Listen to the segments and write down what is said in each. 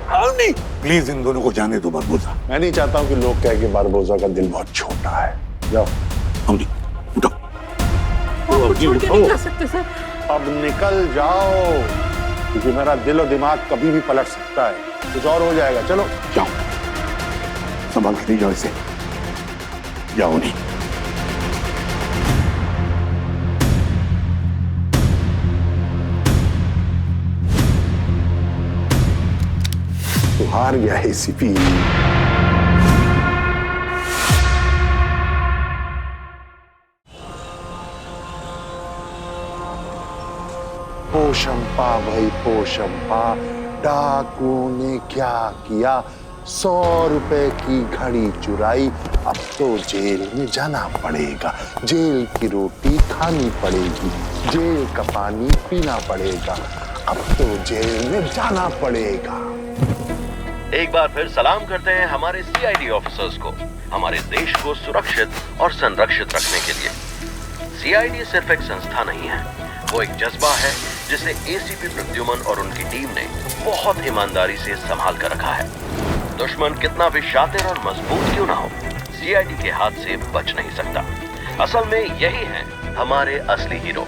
नहीं प्लीज इन दोनों को जाने दो बारबोसा। मैं नहीं चाहता हूँ कि लोग कहें कि बारबोसा का दिल बहुत छोटा है। जाओ अवनी उठो। आपको छोड़ के नहीं जा सकते सर। अब निकल जाओ, क्योंकि मेरा दिल और दिमाग कभी भी पलट सकता है, कुछ और हो जाएगा। चलो जाओ, संभाल के नहीं जाओ इसे। जाओ नहीं। तो हार गया एसीपी। पोशंपा भाई पोशंपा, डाकुओं ने क्या किया, 100 रुपए की घड़ी चुराई, अब तो जेल में जाना पड़ेगा, जेल की रोटी खानी पड़ेगी, जेल का पानी पीना पड़ेगा, अब तो जेल में जाना पड़ेगा। एक बार फिर सलाम करते हैं हमारे सीआईडी ऑफिसर्स को, हमारे देश को सुरक्षित और संरक्षित रखने के लिए। सीआईडी सिर्फ एक संस्था नहीं है, वो एक जज्बा है जिसे एसीपी प्रद्युमन और उनकी टीम ने बहुत ईमानदारी से संभाल कर रखा है। दुश्मन कितना भी शातिर और मजबूत क्यों ना हो, सीआईडी के हाथ से बच नहीं सकता। असल में यही है हमारे असली हीरो।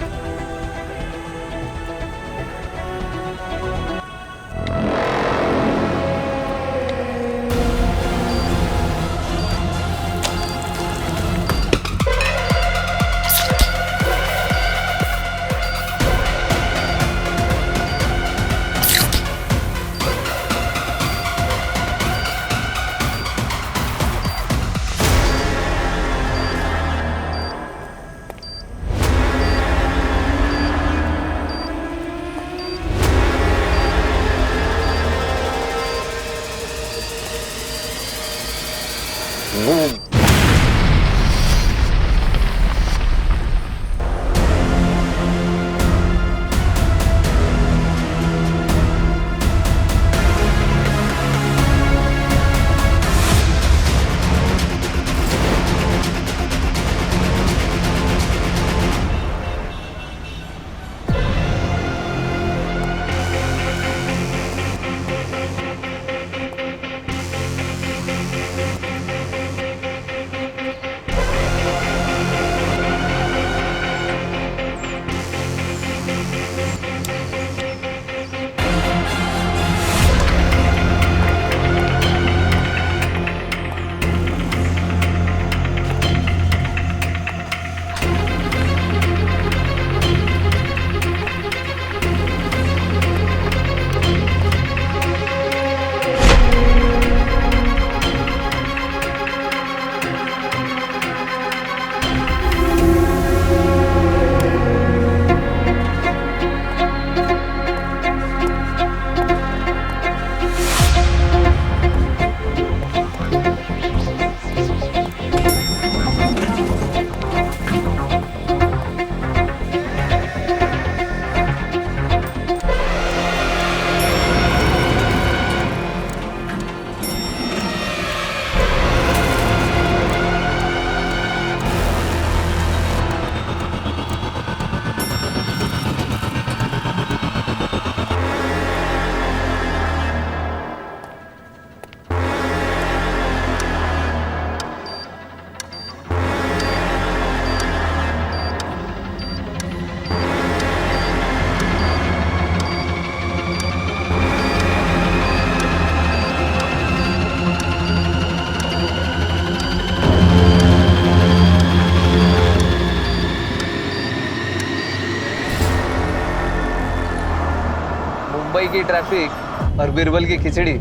मुंबई की ट्रैफिक और बीरबल की खिचड़ी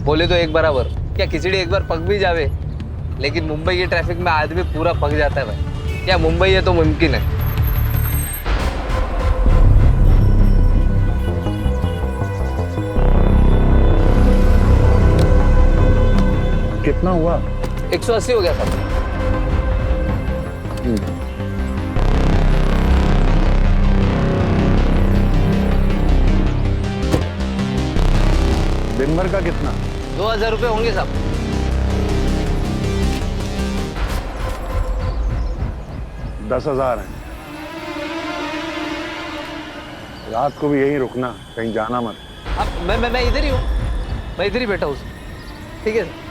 बोले तो एक बराबर। क्या खिचड़ी एक बार पक भी जावे, लेकिन मुंबई की ट्रैफिक में आदमी पूरा पक जाता है भाई। क्या मुंबई है तो मुमकिन है। कितना हुआ? 180 हो गया साहब। दिन भर का कितना? 2000 रुपये होंगे साहब। दस 10,000 है। रात को भी यहीं रुकना, कहीं जाना मत। अब मैं इधर ही हूँ। मैं इधर ही बैठा हूँ, ठीक है सर।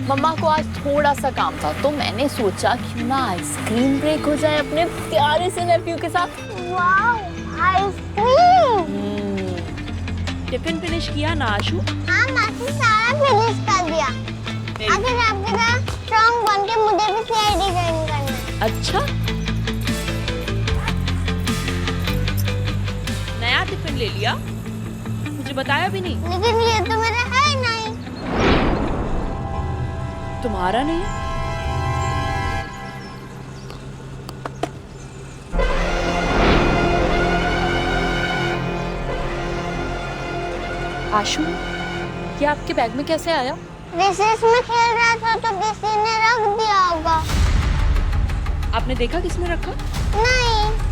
मम्मा को आज थोड़ा सा काम था तो मैंने सोचा क्यों ना आइसक्रीम ब्रेक हो जाए अपने प्यारे से नेफ्यू के साथ। Wow, ice cream. टिफिन फिनिश किया ना आशु? हाँ मासी, सारा फिनिश कर दिया। अगर आपके साथ स्ट्रॉन्ग बन के मुझे भी सीआईडी ज्वाइन करना है। अच्छा, नया टिफिन ले लिया? मुझे बताया भी नहीं। लेकिन ये तो मेरा है नहीं। तुम्हारा नहीं? आशु, ये आपके बैग में कैसे आया? रिसेस में खेल रहा था तो किसी ने रख दिया होगा। आपने देखा किसने रखा? नहीं।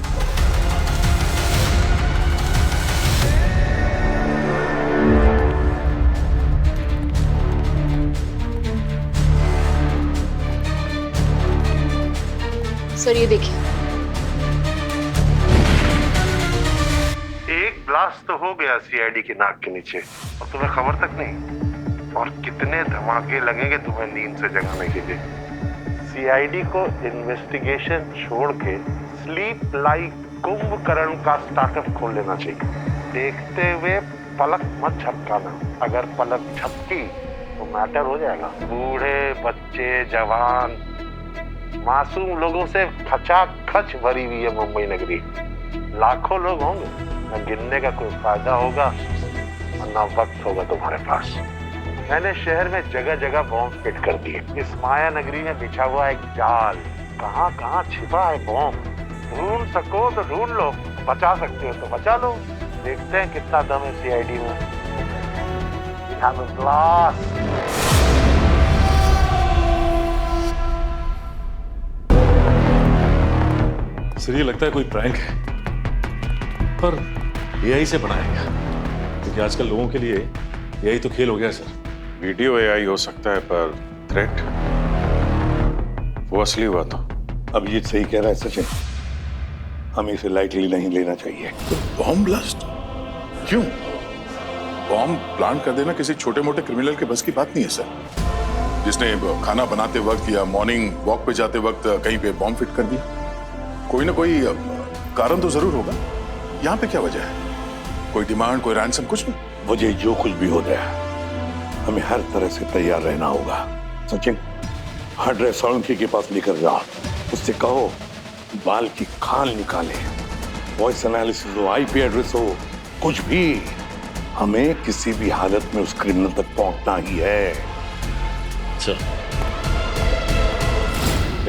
सर ये देखिए। एक ब्लास्ट तो हो गया सीआईडी के नाक के नीचे और तुम्हें खबर तक नहीं। और कितने धमाके लगेंगे तुम्हें नींद से जगाने के लिए। सीआईडी को इन्वेस्टिगेशन छोड़ के स्लीप लाइक कुंभकर्ण का स्टार्टअप खोल लेना चाहिए। देखते हुए पलक मत झपकाना, अगर पलक झपकी तो मैटर हो जाएगा। बूढ़े बच्चे जवान मासूम लोगों से खचाखच भरी हुई है मुंबई नगरी। लाखों लोग होंगे, न गिनने का कोई फायदा होगा और न वक्त होगा तुम्हारे पास। मैंने शहर में जगह जगह बॉम्ब फिट कर दिए। इस माया नगरी में बिछा हुआ एक जाल, कहाँ कहाँ छिपा है बॉम्ब। ढूंढ सको तो ढूंढ लो, बचा सकते हो तो बचा लो। देखते हैं कितना दम है सीआईडी में। We have a blast. Sir ये लगता है कोई प्रैंक है, पर एआई से बनाया गया, क्योंकि आजकल लोगों के लिए एआई तो खेल हो गया सर। वीडियो एआई हो सकता है पर थ्रेट वो असली हुआ तो। अब ये सही कह रहा है सचिन, हमें इसे लाइटली नहीं लेना चाहिए। बॉम्ब ब्लास्ट क्यों? बॉम्ब प्लांट कर देना किसी छोटे मोटे क्रिमिनल के बस की बात नहीं है सर। जिसने खाना बनाते वक्त या मॉर्निंग वॉक पे जाते वक्त कहीं पे बॉम्ब फिट कर दिया, कोई ना कोई कारण तो जरूर होगा। यहाँ पे क्या वजह है? कोई डिमांड, कोई रैंसम, कुछ नहीं। वजह जो कुछ भी हो गया, हमें हर तरह से तैयार रहना होगा। सचिन, हार्ड ड्राइव सोलंकी के पास लेकर जाओ, उससे कहो बाल की खाल निकाले, वॉइस एनालिसिस हो, आईपी एड्रेस हो, कुछ भी। हमें किसी भी हालत में उस क्रिमिनल तक पहुंचना ही है। सर,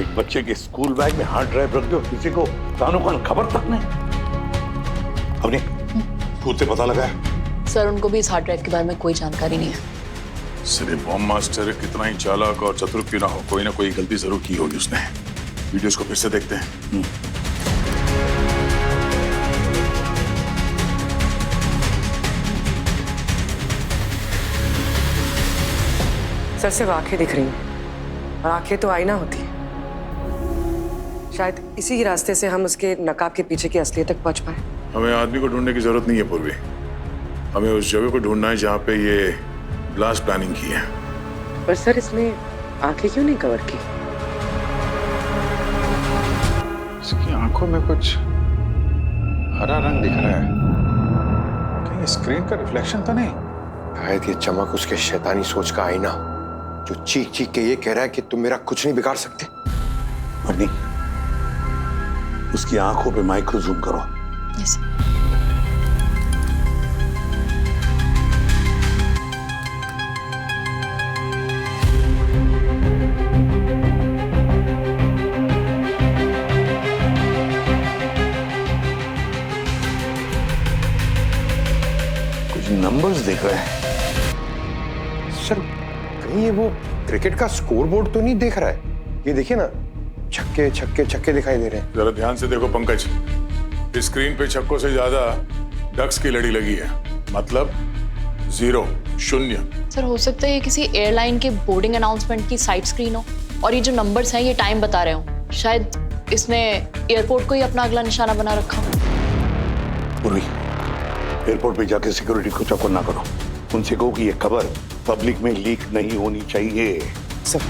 एक बच्चे के स्कूल बैग में हार्ड ड्राइव रख दो, किसी को कानों कान खबर तक नहीं। हमने खुद से पता लगाया। सर उनको भी इस हार्ड ड्राइव के बारे में कोई जानकारी नहीं है। सिर्फ बॉम्ब मास्टर कितना ही चालाक और चतुर क्यों ना हो, कोई ना कोई गलती जरूर की होगी उसने। वीडियोस को फिर से देखते हैं। सर सिर्फ आंखें दिख रही हैं, और आंखें तो आईना होती है। शायद इसी ही रास्ते से हम उसके नकाब के पीछे की असलियत तक पहुंच पाए। हमें आदमी को ढूंढने की जरूरत नहीं है पूर्वी, हमें उस जगह को ढूंढना है जहाँ पे ये ब्लास्ट प्लानिंग की है। पर सर इसने आंखें क्यों नहीं कवर की? इसकी आंखों में कुछ हरा रंग दिख रहा है, कहीं स्क्रीन का रिफ्लेक्शन तो नहीं? शायद ये चमक उसके शैतानी सोच का आईना, जो चीख चीख के ये कह रहा है कि तुम मेरा कुछ नहीं बिगाड़ सकते। अपनी उसकी आंखों पे माइक्रो जूम करो। यस। कुछ नंबर्स दिख रहे हैं। सर कहीं ये वो क्रिकेट का स्कोर बोर्ड तो नहीं देख रहा है? ये देखिए ना, छक्के छक्के छक्के दिखाई दे रहे हैं। जरा ध्यान से देखो पंकज, इस स्क्रीन पे छक्कों से ज्यादा डक्स की लड़ी लगी है, मतलब 0 0। सर हो सकता है ये किसी एयरलाइन के बोर्डिंग अनाउंसमेंट की साइड स्क्रीन हो और ये जो नंबर्स हैं ये टाइम बता रहे हो। शायद इसने एयरपोर्ट को ही अपना अगला निशाना बना रखा हो। पूर्वी, एयरपोर्ट पे जाके सिक्योरिटी को चौकन्ना ना करो। उनसे कहो कि ये खबर पब्लिक में लीक नहीं होनी चाहिए। सर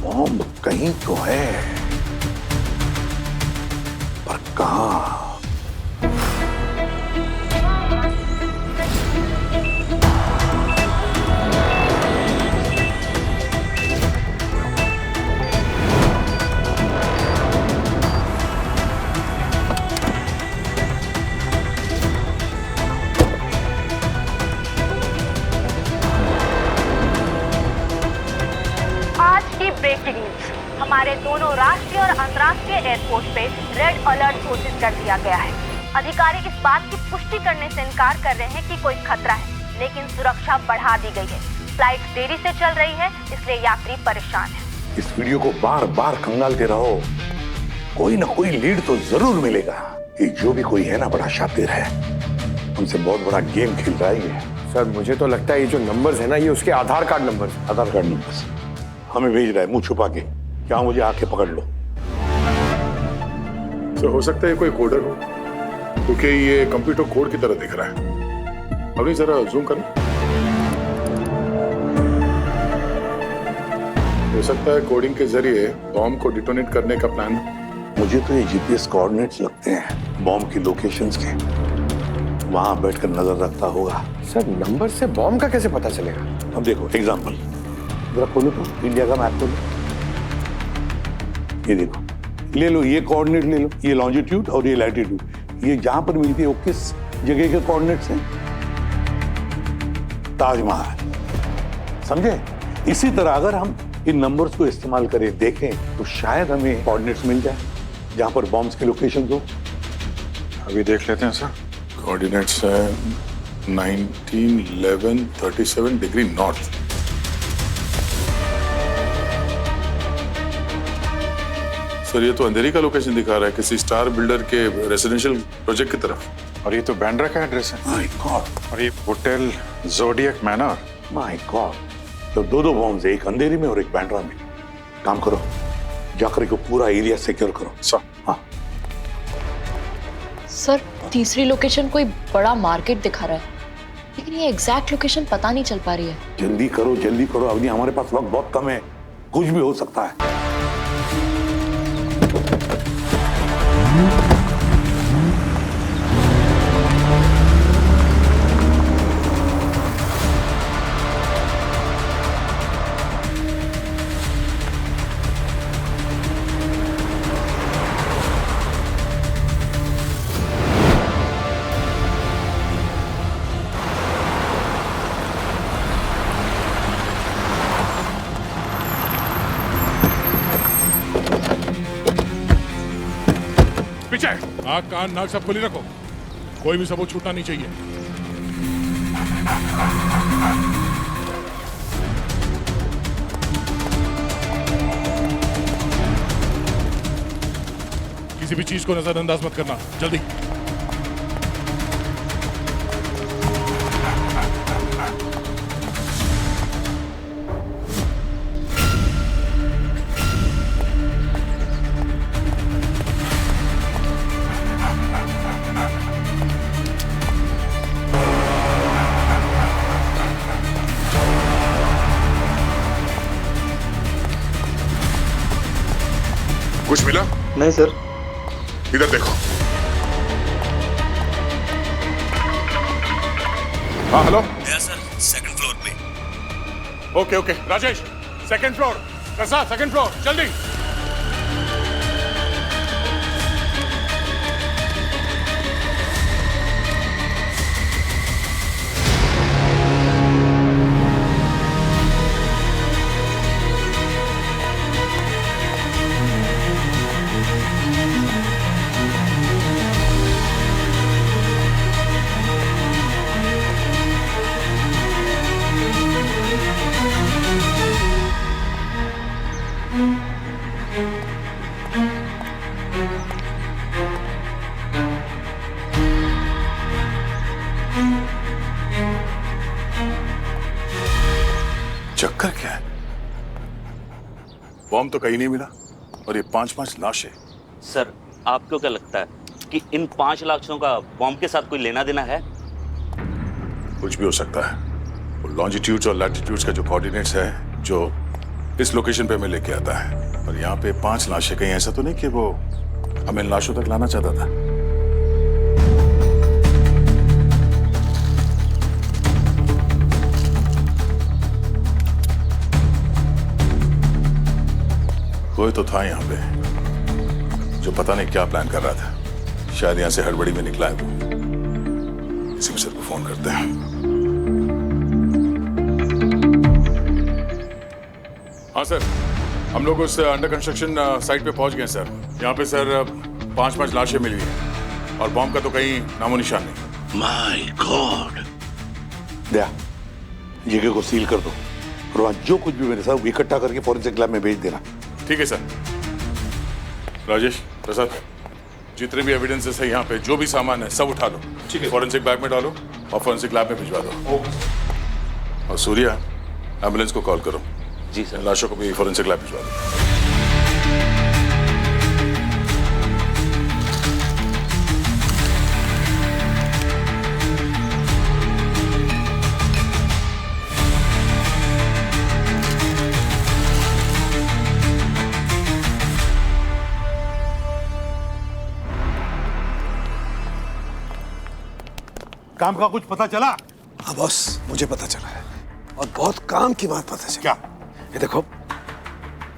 बॉम्ब कहीं तो है, पर कहां? ब्रेकिंग न्यूज, हमारे दोनों राष्ट्रीय और अंतर्राष्ट्रीय एयरपोर्ट पे रेड अलर्ट घोषित कर दिया गया है। अधिकारी इस बात की पुष्टि करने से इनकार कर रहे हैं कि कोई खतरा है, लेकिन सुरक्षा बढ़ा दी गई है। फ्लाइट देरी से चल रही है, इसलिए यात्री परेशान है। इस वीडियो को बार बार खंगालते रहो, कोई ना कोई लीड तो जरूर मिलेगा। ये जो भी कोई है ना, बड़ा शातिर है, हमसे बहुत बड़ा गेम खेल रहा है ये। सर मुझे तो लगता है ये जो नंबर्स है ना, ये उसके आधार कार्ड नंबर्स। आधार कार्ड नंबर्स हमें भेज रहा है मुंह छुपा के। क्या मुझे आके पकड़ लो? तो हो सकता है कोई कोडर हो, क्योंकि ये कंप्यूटर कोड की तरह दिख रहा है। अभी जरा जूम करें। हो सकता है कोडिंग के जरिए बॉम्ब को डिटोनेट करने का प्लान। मुझे तो ये जीपीएस कोऑर्डिनेट्स लगते हैं बॉम्ब की लोकेशंस के। वहां बैठकर नजर रखता होगा। सर नंबर से बॉम्ब का कैसे पता चलेगा? अब देखो एग्जांपल, जरा खोलो तो इंडिया का मैप खोलो। ये देखो, ले लो ये कोऑर्डिनेट ले लो, ये लॉन्जिट्यूड और ये लैटिट्यूड। ये जहां पर मिलती है वो किस जगह के कोऑर्डिनेट्स हैं? ताजमहल। समझे? इसी तरह अगर हम इन नंबर्स को इस्तेमाल करें, देखें, तो शायद हमें कोऑर्डिनेट्स मिल जाए जहां पर बॉम्ब्स की लोकेशन हो। अभी देख लेते हैं सर। कोऑर्डिनेट्स है 19, 11, 37 डिग्री नॉर्थ। सर ये तो अंधेरी का लोकेशन दिखा रहा है, किसी स्टार बिल्डर के रेजिडेंशियल प्रोजेक्ट की तरफ। और ये तो बैंड्रा का एड्रेस है। My God. और ये hotel zodiac manner. My God. तो दो बॉम्ब्स, एक अंधेरी में और एक बैंड्रा में। काम करो, जाकर को पूरा एरिया सिक्योर करो। सर। हाँ सर, तीसरी लोकेशन कोई बड़ा मार्केट दिखा रहा है, लेकिन ये एग्जैक्ट लोकेशन पता नहीं चल पा रही है। जल्दी करो, जल्दी करो, अभी हमारे पास वक्त बहुत कम है, कुछ भी हो सकता है। पीछे आँख कान नाक सब खुली रखो, कोई भी सबूत छूटना नहीं चाहिए। किसी भी चीज को नजरअंदाज मत करना, जल्दी। कुछ मिला? नहीं सर। इधर देखो। हाँ हेलो सर, सेकंड फ्लोर पे। Okay okay Rajesh, second floor. Prasad, second floor, जल्दी। चक्कर क्या है? बॉम्ब तो कहीं नहीं मिला और ये 5-5 लाशें। सर आपको क्या लगता है कि इन 5 लाशों का बॉम्ब के साथ कोई लेना देना है? कुछ भी हो सकता है। वो लॉन्जिट्यूड्स और लैटिट्यूड्स का जो कोऑर्डिनेट्स है जो इस लोकेशन पे हमें लेके आता है, और यहाँ पे 5 लाशें, कहीं ऐसा तो नहीं कि वो हमें लाशों तक लाना चाहता था? कोई तो था यहाँ पे जो पता नहीं क्या प्लान कर रहा था। शायद यहाँ से हड़बड़ी में निकला है वो। इसी सर को फोन करते हैं। हाँ सर, हम लोग उस अंडर कंस्ट्रक्शन साइट पे पहुंच गए सर। यहाँ पे सर 5-5 लाशें मिली हैं और बॉम्ब का तो कहीं नामो निशान नहीं। My God. दया, जगह को सील कर दो और वहां जो कुछ भी मेरे साथ इकट्ठा करके फॉरेंसिक लैब में भेज देना। ठीक है सर। राजेश, प्रसाद, जितने भी एविडेंसेस है यहाँ पे, जो भी सामान है सब उठा लो। ठीक है। फॉरेंसिक बैग में डालो और फॉरेंसिक लैब में भिजवा दो। और सूर्या, एम्बुलेंस को कॉल करो। जी सर। लाशों को भी फॉरेंसिक लैब भिजवा दो। काम का कुछ पता चला? हाँ बॉस, मुझे पता चला है और बहुत काम की बात पता चली। क्या? ये देखो,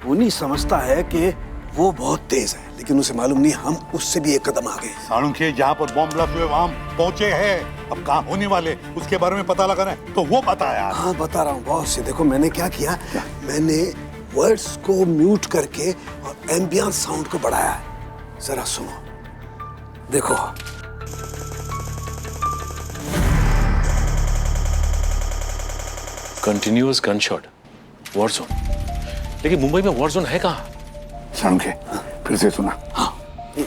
उन्हीं समझता है कि वो बहुत तेज है, लेकिन उसे मालूम नहीं हम उससे भी एक कदम आगे। सालुंखे जहाँ पर बॉम्ब ब्लास्ट हुए वहां पहुंचे हैं। अब कहाँ होने वाले उसके बारे में पता लगाना है तो वो बताया। हाँ बता रहा हूँ बॉस। ये देखो मैंने क्या किया, मैंने वर्ड्स को म्यूट करके और एम्बियंस साउंड को बढ़ाया है। जरा सुनो, देखो। Continuous gunshot, war zone. लेकिन मुंबई में वॉर जोन है कहाँ? सालुंखे, फिर से सुना। हाँ, ये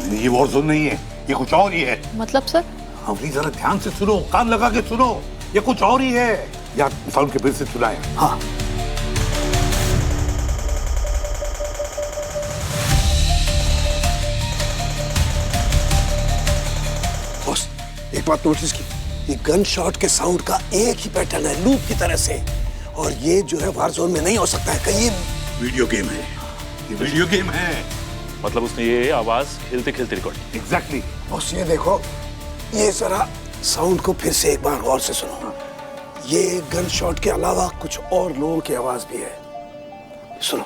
नहीं, ये वॉर जोन नहीं है, ये कुछ और ही है। मतलब सर? अभी जरा ध्यान से सुनो, कान लगा के सुनो, ये कुछ और ही है। यार सालुंखे फिर से सुनाए। हाँ। एक बात नोटिस की, ये गन शॉट के साउंड का एक ही पैटर्न है, लूप की तरह से, और ये जो है वार जोन में नहीं हो सकता है। कहीं वीडियो गेम है, ये वीडियो गेम है। मतलब उसने ये आवाज खेलते खेलते रिकॉर्ड। एग्जैक्टली। बॉस ये देखो, ये जरा साउंड को फिर से एक बार गौर से सुनो। ये गन शॉट के अलावा कुछ और लोगों की आवाज भी है, सुनो।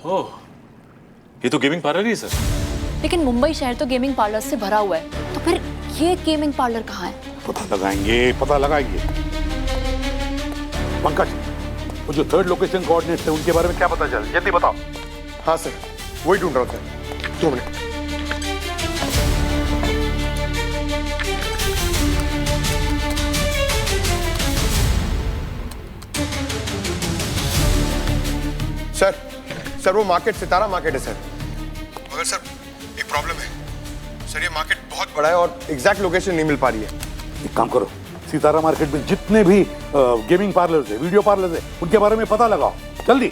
ओह, ये तो गेमिंग पार्लर ही है सर। लेकिन मुंबई शहर तो गेमिंग पार्लर से भरा हुआ है, तो फिर ये गेमिंग पार्लर कहाँ है? पता लगाएंगे, पता लगाएंगे। पंकज, वो जो थर्ड लोकेशन कोऑर्डिनेट्स है उनके बारे में क्या पता चला? जल्दी बताओ। हाँ सर, वही ढूंढ रहा हूँ सर। 2 मिनट। सर वो मार्केट सितारा मार्केट है सर। मगर सर एक प्रॉब्लम है सर, ये मार्केट बहुत बड़ा है और एग्जैक्ट लोकेशन नहीं मिल पा रही है। एक काम करो, सितारा मार्केट में जितने भी गेमिंग पार्लर्स है, वीडियो पार्लर्स है, उनके बारे में पता लगाओ जल्दी।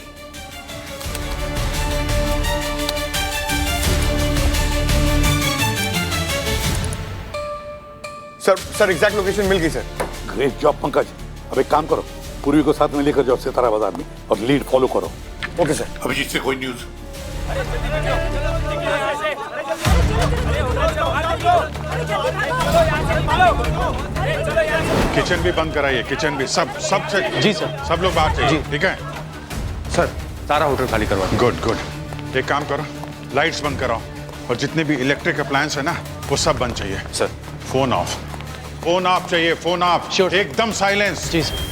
सर एग्जैक्ट लोकेशन मिल गई सर। Great job Pankaj. अब एक काम करो, पूर्वी को साथ में लेकर जाओ सितारा बाजार में और लीड फॉलो करो। Okay sir. अभिजीत से कोई न्यूज़? किचन भी बंद कराइए, किचन भी, सब से। जी सर। सब लोग बाहर चाहिए। ठीक है सर, सारा होटल खाली करवा। Good good. एक काम करो, लाइट्स बंद कराओ और जितने भी इलेक्ट्रिक अप्लायंस है ना वो सब बंद चाहिए। Sir. Phone of, phone of चाहिए, फोन ऑफ। श्योर। एकदम साइलेंस। जी सर।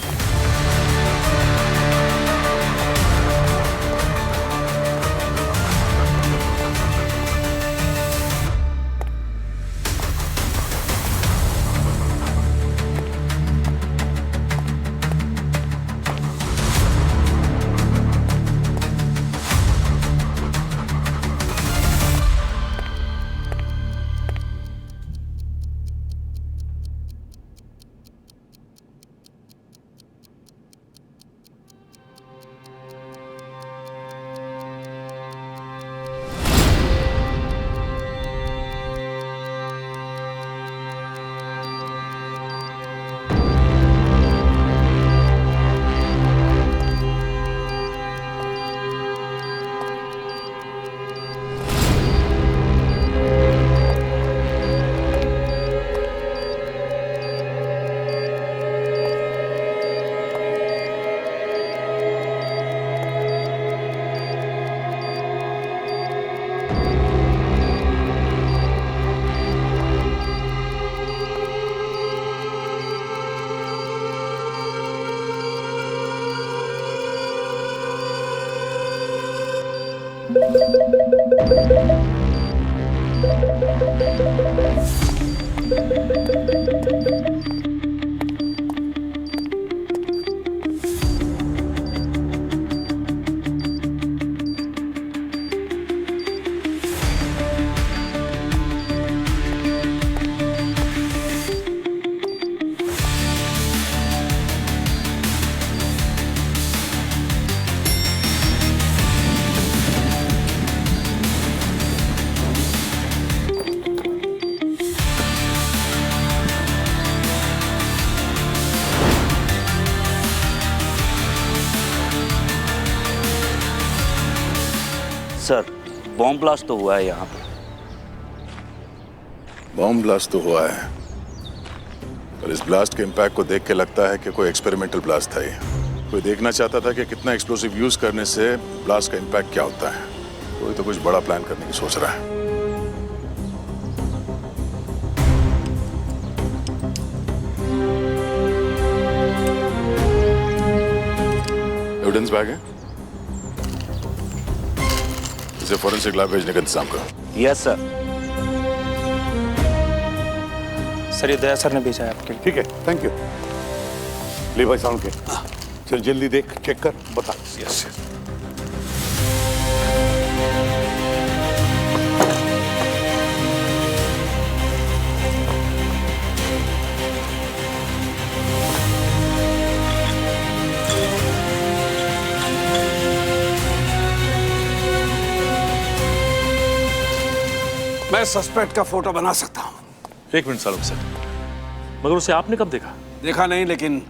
सर बॉम्ब ब्लास्ट तो हुआ है यहाँ पे। बॉम्ब ब्लास्ट तो हुआ है, पर इस ब्लास्ट के इम्पैक्ट को देख के लगता है कि कोई एक्सपेरिमेंटल ब्लास्ट था ये। कोई देखना चाहता था कि कितना एक्सप्लोसिव यूज करने से ब्लास्ट का इम्पैक्ट क्या होता है। कोई तो कुछ बड़ा प्लान करने की सोच रहा है। एविडेंस बैग है, इसे फॉरेंसिक लैब भेजने का इंतजाम करो। Yes sir. सर ये दया सर ने भेजा है आपके लिए। ठीक है, थैंक यू। ले भाई साउंड के, चल जल्दी देख, चेक कर, बता। यस। मैं सस्पेक्ट का फोटो बना सकता हूँ। एक मिनट सालों सर, मगर उसे आपने कब देखा? देखा नहीं, लेकिन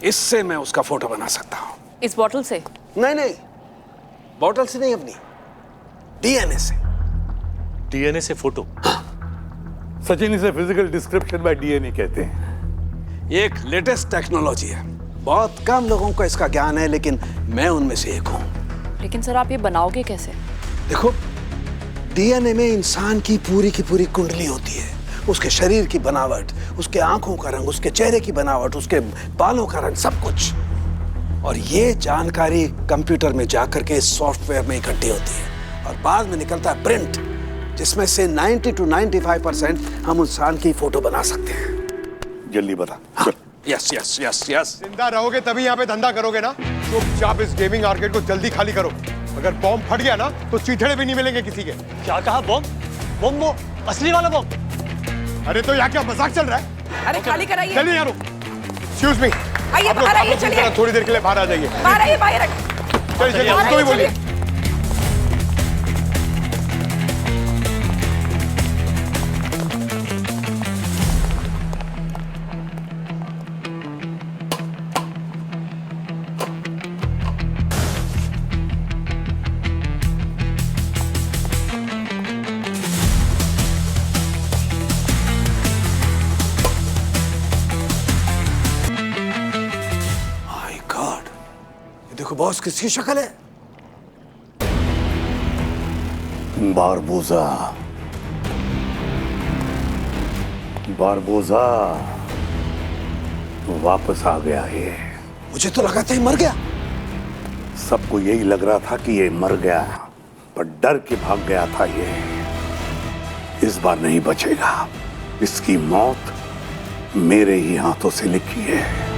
इससे मैं उसका फोटो बना सकता हूँ। इस बॉटल से? नहीं, बॉटल से नहीं, अपनी डीएनए से। डीएनए से फोटो? सचिन, इसे फिजिकल डिस्क्रिप्शन बाय डीएनए कहते हैं। ये एक लेटेस्ट टेक्नोलॉजी है, बहुत कम लोगों को इसका ज्ञान है, लेकिन मैं उनमें से एक हूँ। लेकिन सर आप ये बनाओगे कैसे? देखो, डीएनए में इंसान की पूरी कुंडली होती है। उसके शरीर की बनावट, उसके आंखों का रंग, उसके चेहरे की बनावट, उसके बालों का रंग, सब कुछ। और ये जानकारी कंप्यूटर में जाकर के सॉफ्टवेयर में इकट्ठी होती है और बाद में निकलता है प्रिंट, जिसमें से 90 to 95% हम इंसान की फोटो बना सकते हैं। जल्दी बता। हाँ, यस। जिंदा रहोगे तभी यहाँ पे धंधा करोगे ना। चुपचाप इस गेमिंग आर्केड को जल्दी खाली करो। अगर बॉम्ब फट गया ना तो चीथड़े भी नहीं मिलेंगे किसी के। क्या कहा? बॉम्ब? बॉम्ब वो असली वाला बॉम्ब? अरे तो यहाँ क्या मजाक चल रहा है? अरे खाली कराइए। चलिए यार, एक्सक्यूज मी, आइए बाहर आइए, चलिए थोड़ी देर के लिए बाहर आ जाइए। बाहर आइए, बाहर चलिए उसको ही बोलिए। देखो बॉस, किसकी शक्ल है? बारबोजा वापस आ गया ये। मुझे तो लगा था ये मर गया। सबको यही लग रहा था कि ये मर गया, पर डर के भाग गया था ये। इस बार नहीं बचेगा। इसकी मौत मेरे ही हाथों से लिखी है।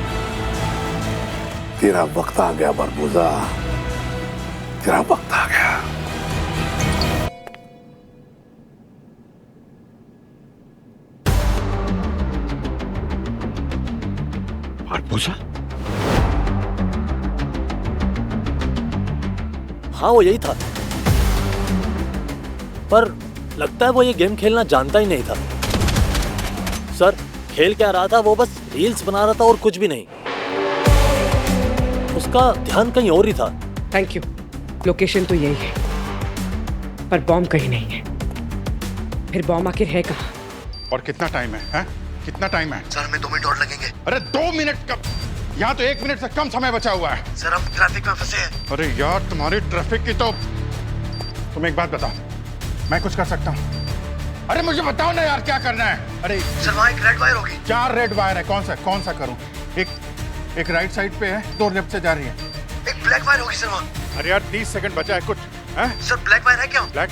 तेरा वक्त आ गया बारबोजा, तेरा वक्त आ गया। बारबोजा? हाँ वो यही था, पर लगता है वो ये गेम खेलना जानता ही नहीं था। सर खेल क्या रहा था, वो बस रील्स बना रहा था और कुछ भी नहीं। उसका ध्यान कहीं और ही था। Thank you. लोकेशन तो यही है, पर बॉम्ब कहीं नहीं है। फिर बॉम्ब आखिर है कहाँ? और कितना टाइम है? कितना टाइम है? सर हमें 2 मिनट और लगेंगे। अरे 2 मिनट कब? यहाँ तो 1 मिनट से कम समय बचा हुआ है। सर हम ट्रैफिक में फंसे हैं। अरे यार तुम्हारी ट्रैफिक की तो। तुम एक बात बताओ, मैं कुछ कर सकता हूँ? अरे मुझे बताओ ना यार, क्या करना है? अरे सर वहाँ एक रेड वायर होगी। 4 रेड वायर है, कौन सा करूँ? एक राइट साइड पे है, 2 लेफ्ट से जा रही है। एक ब्लैक वायर होगी सर वहाँ। अरे यार 30 सेकंड बचा है, सर ब्लैक वायर है क्या? ब्लैक?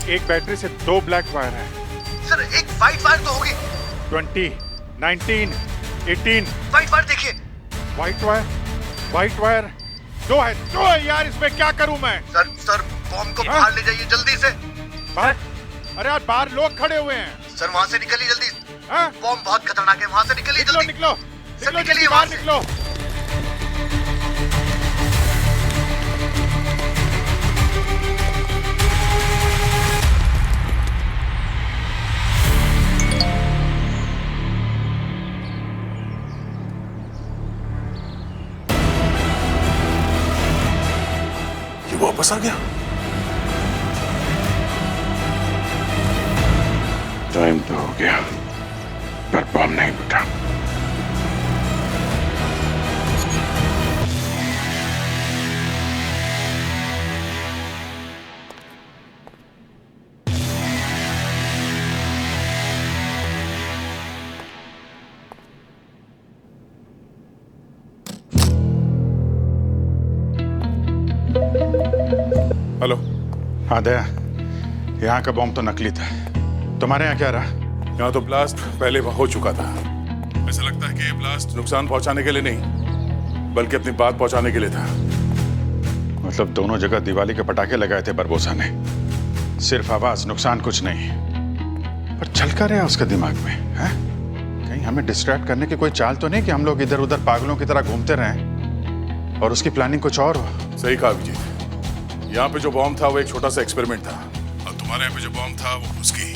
एक बैटरी से 2 ब्लैक वायर है। सर एक व्हाइट वायर तो होगी। 20, 19, 18। व्हाइट वायर देखिए। व्हाइट वायर 2 है यार, इसमें क्या करूं मैं? सर बॉम्ब को बाहर ले जाइए जल्दी से। बाहर? अरे यार बाहर लोग खड़े हुए हैं। सर वहाँ से निकलिए जल्दी। बॉम्ब बहुत खतरनाक है, वहाँ से निकलिए जल्दी। निकलो सर निकलिए वहाँ से। निकलो। वापस आ गया। टाइम तो हो गया पर बम नहीं फटा। हेलो। हाँ दया, यहाँ का बॉम्ब तो नकली था। तुम्हारे यहाँ क्या रहा? यहाँ तो ब्लास्ट पहले हो चुका था। ऐसा लगता है कि ये ब्लास्ट नुकसान पहुंचाने के लिए नहीं बल्कि अपनी बात पहुंचाने के लिए था। मतलब दोनों जगह दिवाली के पटाखे लगाए थे बरबोसा ने, सिर्फ आवाज, नुकसान कुछ नहीं। पर चल कर रहा उसके दिमाग में है? कहीं हमें डिस्ट्रैक्ट करने की कोई चाल तो नहीं कि हम लोग इधर उधर पागलों की तरह घूमते रहें और उसकी प्लानिंग कुछ और हो? सही कहा अभिजीत, यहाँ पे जो बॉम्ब था वो एक छोटा सा एक्सपेरिमेंट था और तुम्हारे यहाँ पे जो बॉम्ब था वो उसकी।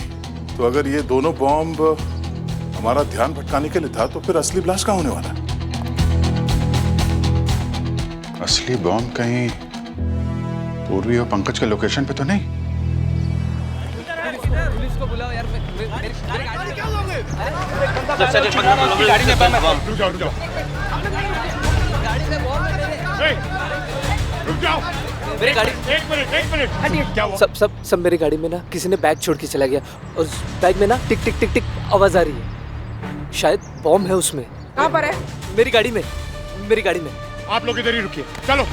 तो अगर ये दोनों बॉम्ब हमारा ध्यान भटकाने के लिए था तो फिर असली ब्लास्ट कहाँ होने वाला? असली बॉम्ब कहीं पूर्वी और पंकज के लोकेशन पे तो नहीं? पुलिस को बुलाओ यार। मेरी गाड़ी में बम है। रुक जाओ। रुक जाओ। मेरी गाड़ी। एक मिनट। क्या हुआ? सब मेरी गाड़ी में ना किसी ने बैग छोड़ के चला गया और उस बैग में ना टिक टिक टिक टिक आवाज आ रही है। शायद बॉम्ब है उसमें। कहाँ पर है? मेरी गाड़ी में। आप लोग इधर ही रुकिए, चलो।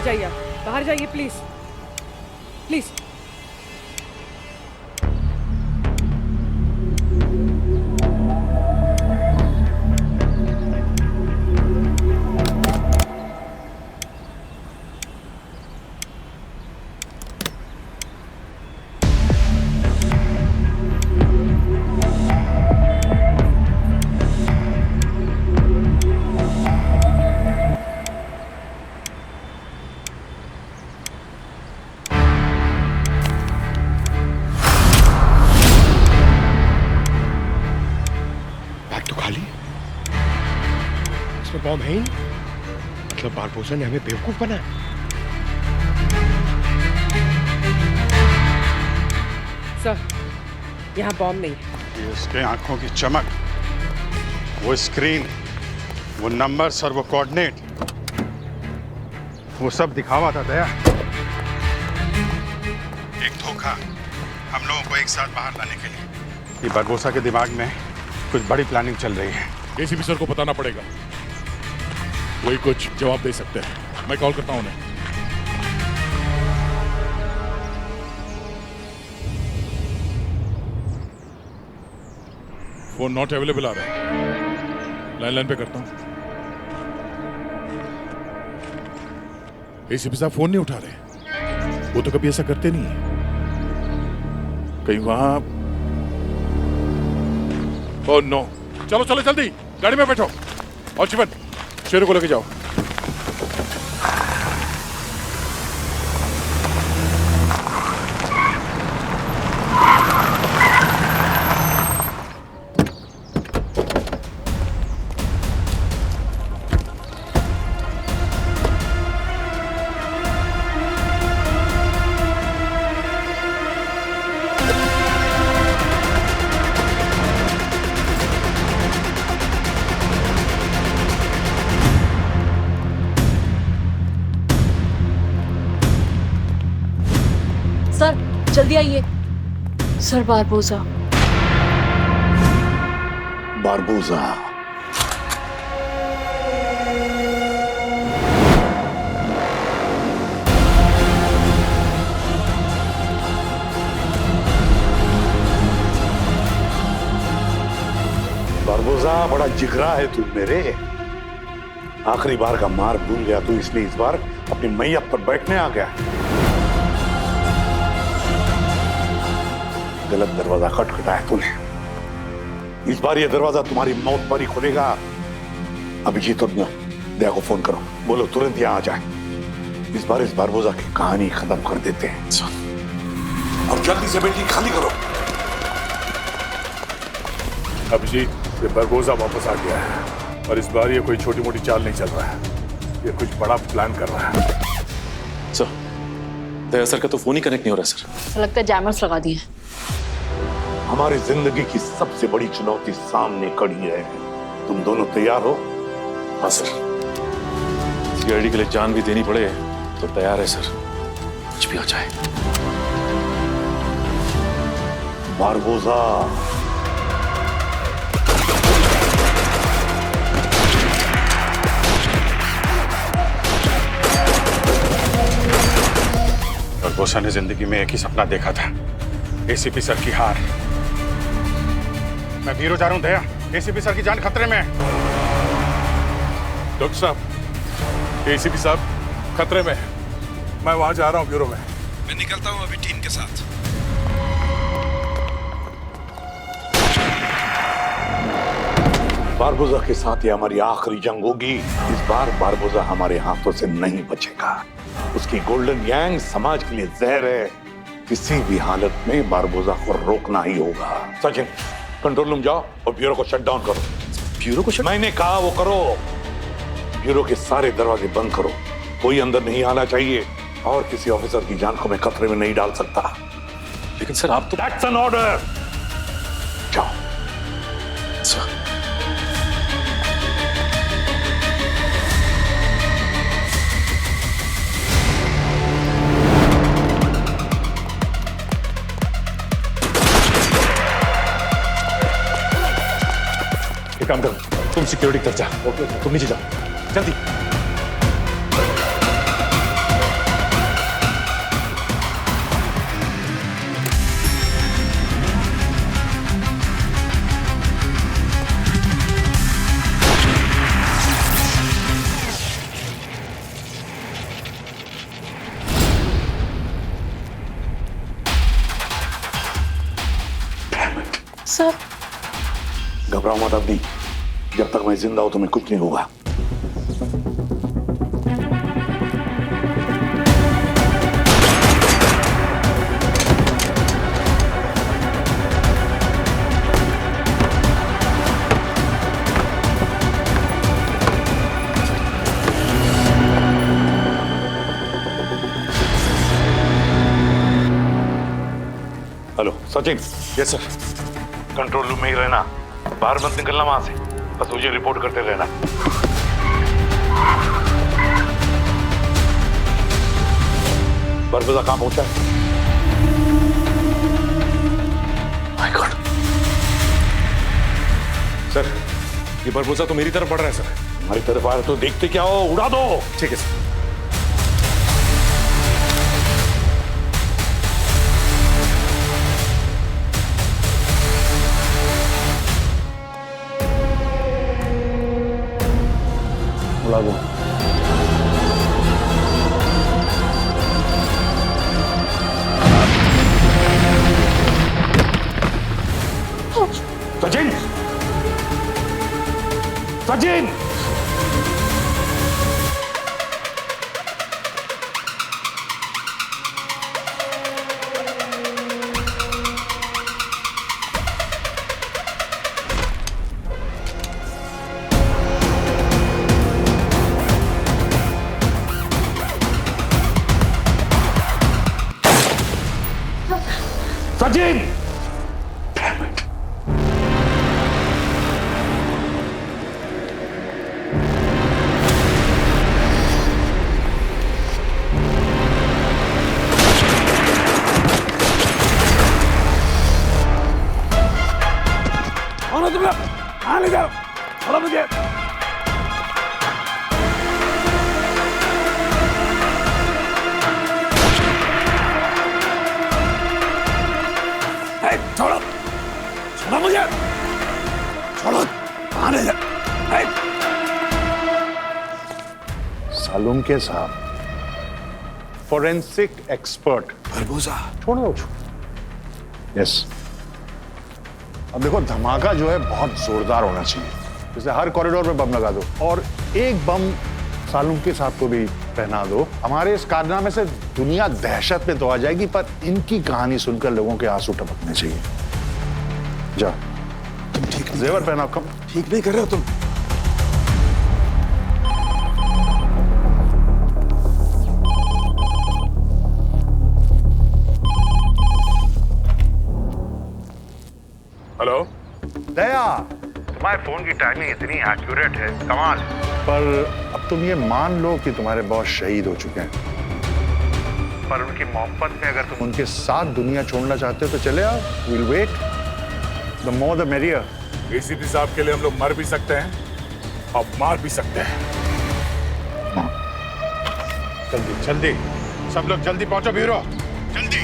जाइए, बाहर जाइए प्लीज प्लीज। बॉम्ब है ही नहीं, मतलब बारबोसा ने हमें बेवकूफ बनाया। सर, यहाँ बॉम्ब नहीं है। ये उसके आंखों की चमक, वो स्क्रीन, वो नंबर्स और वो कोऑर्डिनेट, वो सब दिखावा था दया। एक धोखा हम लोगों को एक साथ बाहर लाने के लिए। ये बारबोसा के दिमाग में कुछ बड़ी प्लानिंग चल रही है। एसीपी सर को बताना पड़ेगा, वही कुछ जवाब दे सकते हैं। मैं कॉल करता हूं उन्हें। फोन नॉट अवेलेबल आ रहा है, लाइन पे करता हूं। एसीपी साहब फोन नहीं उठा रहे, वो तो कभी ऐसा करते नहीं है। कहीं वहां ओह नो, चलो चलो जल्दी गाड़ी में बैठो। और शिवन, शेरू को लेके जाओ। सर जल्दी आइए। Sir Barbosa. बारबोसा। बारबोसा, बड़ा जिगरा है तू मेरे। आखिरी बार का मार भूल गया तू, इसलिए इस बार अपनी मैयत पर बैठने आ गया। गलत दरवाजा खटखटाया तूने। इस बार ये दरवाजा तुम्हारी मौत पर ही खुलेगा। अभिजीत और दया को फोन करो, बोलो तुरंत यहाँ आ जाए। इस बार इस बारबोसा की कहानी खत्म कर देते हैं। और जल्दी से बिल्डिंग खाली करो। अभिजीत, ये बारबोसा वापस आ गया है और इस बार ये कोई छोटी मोटी चाल नहीं चल रहा है, ये कुछ बड़ा प्लान कर रहा है। सर, दया सर का तो फोन ही कनेक्ट नहीं हो रहा सर। तो लगता है जैमर्स लगा दिए। हमारी जिंदगी की सबसे बड़ी चुनौती सामने खड़ी है। तुम दोनों तैयार हो? हाँ सर। सीआईडी के लिए जान भी देनी पड़े तो तैयार है सर, कुछ भी हो जाए। बारबोसा, बारबोसा ने जिंदगी में एक ही सपना देखा था, एसीपी सर की हार। मैं ब्यूरो जा रहा हूं दया, एसीपी सर की जान खतरे में है। डॉक्टर साहब, एसीपी साहब खतरे में है। मैं वहां जा रहा हूं ब्यूरो में। मैं निकलता हूं अभी टीम के साथ। बारबोसा के साथ ये हमारी आखिरी जंग होगी। इस बार बारबोसा हमारे हाथों से नहीं बचेगा। उसकी गोल्डन गैंग समाज के लिए जहर है। किसी भी हालत में बारबोसा को रोकना ही होगा। सचिन, कंट्रोल रूम जाओ और ब्यूरो को शट डाउन करो। ब्यूरो को शट? मैंने कहा वो करो। ब्यूरो के सारे दरवाजे बंद करो, कोई अंदर नहीं आना चाहिए और किसी ऑफिसर की जान को मैं खतरे में नहीं डाल सकता। लेकिन सर आप तो। That's an order. जाओ। सर। एक काम करो, तुम सिक्योरिटी की तरफ जा। ओके, तुम नीचे जाओ जल्दी। सर घबराओ मत अवनी, जब तक मैं जिंदा हूं तुम्हें कुछ नहीं होगा। Hello Sachin. Yes sir. Control room में ही रहना, बाहर मत निकलना वहां से, बस मुझे रिपोर्ट करते रहना। बारबोसा कहां पहुंचा है? My God. सर, ये बारबोसा तो मेरी तरफ बढ़ रहा है सर। हमारी तरफ आया तो देखते क्या हो, उड़ा दो। ठीक है सर। उड़ा दो। सचिन, सचिन! सचिन! तुम लोग कहाँ ले जाओ? छोड़ो मुझे। छोड़ो, छोड़ो मुझे, छोड़ो, कहाँ ले जाओ? सालुंके साहब, फोरेंसिक एक्सपर्ट। बरबोसा। छोड़ो। यस। अब देखो, धमाका जो है बहुत जोरदार होना चाहिए, जैसे हर कॉरिडोर में बम लगा दो और एक बम सालुंके साहब को भी पहना दो। हमारे इस कारनामे से दुनिया दहशत में तो आ जाएगी, पर इनकी कहानी सुनकर लोगों के आंसू टपकने चाहिए। जा, तुम ठीक जेवर पहनाओ। कम ठीक नहीं कर रहे हो तुम। हेलो दया, तुम्हारे फोन की टाइमिंग इतनी एक्यूरेट है, कमाल। पर अब तुम ये मान लो कि तुम्हारे बॉस शहीद हो चुके हैं, पर उनकी मोहब्बत में अगर तुम उनके साथ दुनिया छोड़ना चाहते हो तो चले आओ। We'll wait, the more the merrier. ACP साहब के लिए हम लोग मर भी सकते हैं और मार भी सकते हैं। जल्दी जल्दी, सब लोग जल्दी पहुंचो ब्यूरो, जल्दी।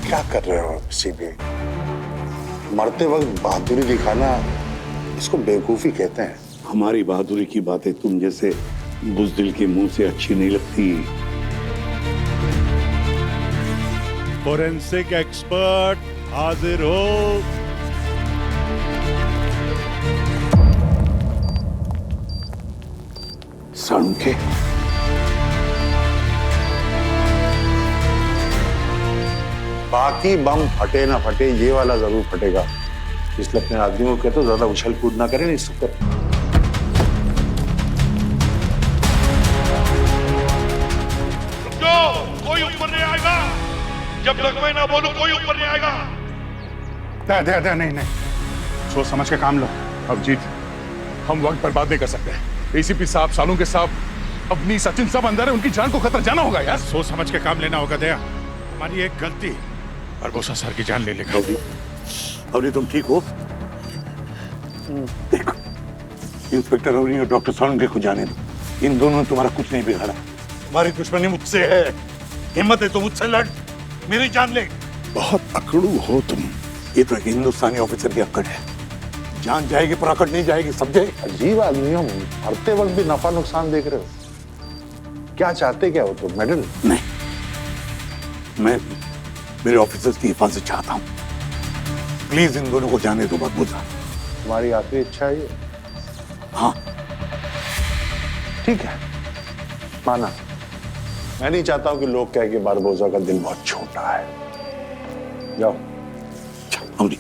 क्या कर रहे हो सीबीआई? मरते वक्त बहादुरी दिखाना, इसको बेवकूफी कहते हैं। हमारी बहादुरी की बातें तुम जैसे बुज़दिल के मुंह से अच्छी नहीं लगती। फोरेंसिक एक्सपर्ट हाजिर हो। सालुंके, बाकी बम फटे ना फटे, ये वाला जरूर फटेगा। इसलिए अपने आदमियों को कहते हो ज्यादा उछल कूद ना करें, नहीं सकते। कोई ऊपर नहीं आएगा जब तक मैं ना बोलूं। कोई ऊपर नहीं आएगा। दे नहीं नहीं, सोच समझ के काम लो। अब जीत, हम वक्त बर्बाद नहीं कर सकते। एसीपी साहब, सालुंके साहब, अपनी सचिन सब अंदर है, उनकी जान को खतरा जाना होगा यार। सोच समझ के काम लेना होगा दया। हमारी एक गलती बरबोसा सर की जान ले लेगा। अवनी तुम ठीक हो? देखो, इंस्पेक्टर अवनी और डॉक्टर सालुंके को जाने दो। इन दोनों ने तुम्हारा कुछ नहीं बिगाड़ा। तुम्हारी दुश्मनी मुझसे है। हिम्मत है तो मुझसे लड़, मेरी जान ले। बहुत अकड़ू हो तुम। ये तो एक हिंदुस्तानी ऑफिसर की अकड़ है। जान जाएगी पर अकड़ नहीं जाएगी, समझे? अजीब आदमी हो, मरते वक्त भी नफा नुकसान देख रहे हो। क्या चाहते क्या हो तुम? मेडल? नहीं, मैं मेरे ऑफिसर्स की हिफाजत चाहता हूँ। प्लीज इन दोनों को जाने दो बरबोसा। तुम्हारी आखिरी इच्छा है ये? हाँ ठीक है, माना। मैं नहीं चाहता हूं कि लोग कहें कि बारबोसा का दिल बहुत छोटा है। जाओ। अवनी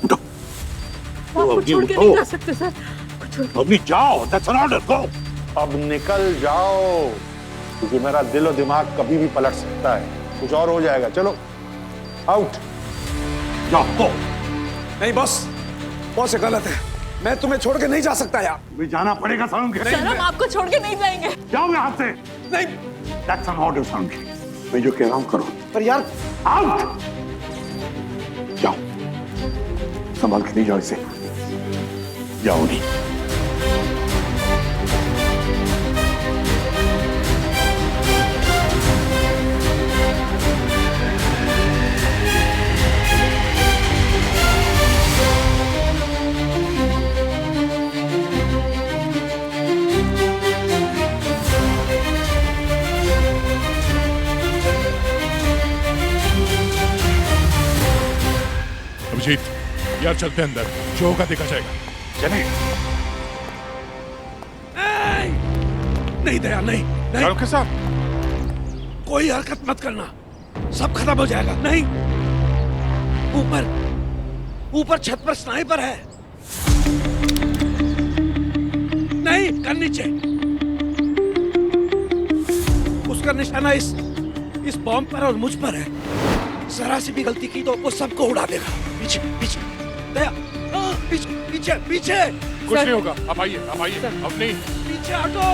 उठो। आपको छोड़ के नहीं जा सकते सर। अवनी जाओ, दैट्स एन ऑर्डर, गो। अब निकल जाओ, क्योंकि मेरा दिल और दिमाग कभी भी पलट सकता है। कुछ और हो जाएगा। चलो आउट। जाओ गो। नहीं बॉस, बॉस ये गलत है। मैं तुम्हें छोड़ के नहीं जा सकता यार। तुम्हें जाना पड़ेगा सालुंके। सर हम आपको छोड़ के नहीं जाएंगे। जाओ यहाँ से। नहीं, दैट्स एन ऑर्डर सालुंके। मैं जो कह रहा हूँ करो। पर यार आउट। जाओ। संभाल के ले जाओ इसे। जाओ नहीं। अभिजीत, यार चलते हैं अंदर, जो होगा देखा जाएगा। चले। नहीं दया, नहीं, नहीं। डॉक्टर साहब, कोई हरकत मत करना, सब खत्म हो जाएगा। नहीं, ऊपर छत पर स्नाइपर है। नहीं, कर नीचे। उसका निशाना इस बॉम्ब पर और मुझ पर है। जरा सी भी गलती की तो वो सबको उड़ा देगा। पीछे पीछे दया, पीछे पीछे पीछे। कुछ नहीं होगा, आप आइए, अब नहीं। पीछे हटो।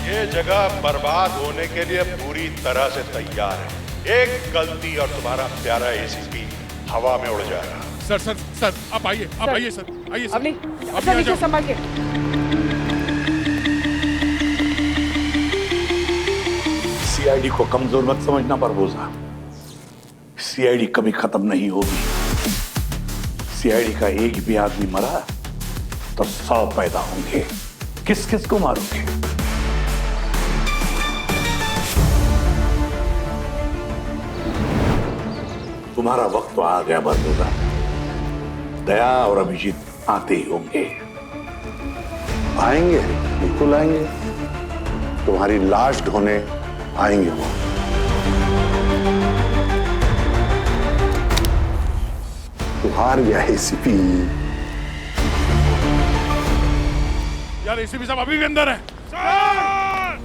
ये जगह बर्बाद होने के लिए पूरी तरह से तैयार है। एक गलती और तुम्हारा प्यारा एसीपी हवा में उड़ जाएगा। सर, आप आइए, सर, आइए सर। अब नीचे संभालिए। सीआईडी को कमजोर मत समझना परबोजा। सीआईडी कभी खत्म नहीं होगी। सीआईडी का एक भी आदमी मरा तो 100 पैदा होंगे। किस किस को मारोगे? तुम्हारा वक्त तो आ गया परबोजा। दया और अभिजीत आते ही होंगे। आएंगे, बिल्कुल आएंगे। तुम्हारी लाश ढोने आएंगे वो। तू हार गया एसीपी। यार एसीपी साहब अभी भी अंदर है। सर!